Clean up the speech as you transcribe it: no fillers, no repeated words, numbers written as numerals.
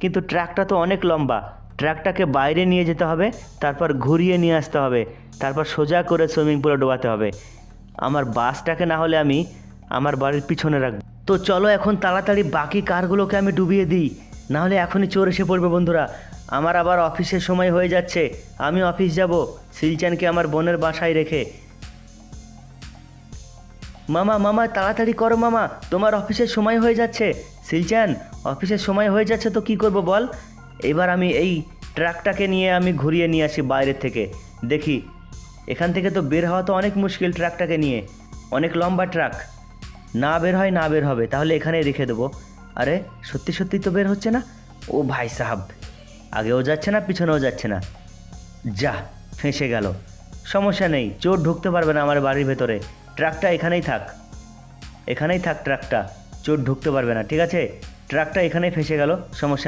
কিন্তু ট্রাকটা তো অনেক লম্বা, ট্রাকটাকে বাইরে নিয়ে যেতে হবে, তারপর ঘুরিয়ে নিয়ে আসতে হবে, তারপর সোজা করে সুইমিং পুলে ডোবাতে হবে। আমার বাসটাকে না হলে আমি আমার বাড়ির পিছনে রাখবো। তো চলো এখন তাড়াতাড়ি বাকি কারগুলোকে আমি ডুবিয়ে দিই, নাহলে এখনই চোর এসে পড়বে বন্ধুরা। আমার আবার অফিসের সময় হয়ে যাচ্ছে, আমি অফিস যাব সিলচানকে আমার বোনের বাসায় রেখে। মামা মামা তাড়াতাড়ি করো মামা, তোমার অফিসের সময় হয়ে যাচ্ছে। সিলচান, অফিসের সময় হয়ে যাচ্ছে তো কী করব বল। এবার আমি এই ট্রাকটাকে নিয়ে আমি ঘুরিয়ে নিয়ে আসি বাইরের থেকে, দেখি এখান থেকে তো বের হওয়া তো অনেক মুশকিল, ট্রাকটাকে নিয়ে অনেক লম্বা ট্রাক, না বের হয় না বের হবে, তাহলে এখানেই রেখে দেবো। আরে সত্যি সত্যি তো বের হচ্ছে না। ও ভাই সাহাব, আগেও যাচ্ছে না পিছনেও যাচ্ছে না, যা ফেঁসে গেল। সমস্যা নেই, চোর ঢুকতে পারবে না আমার বাড়ির ভেতরে, ট্রাকটা এখানেই থাক, এখানেই থাক ট্রাকটা, চোর ঢুকতে পারবে না, ঠিক আছে। ট্রাকটা এখানেই ফেঁসে গেল, সমস্যা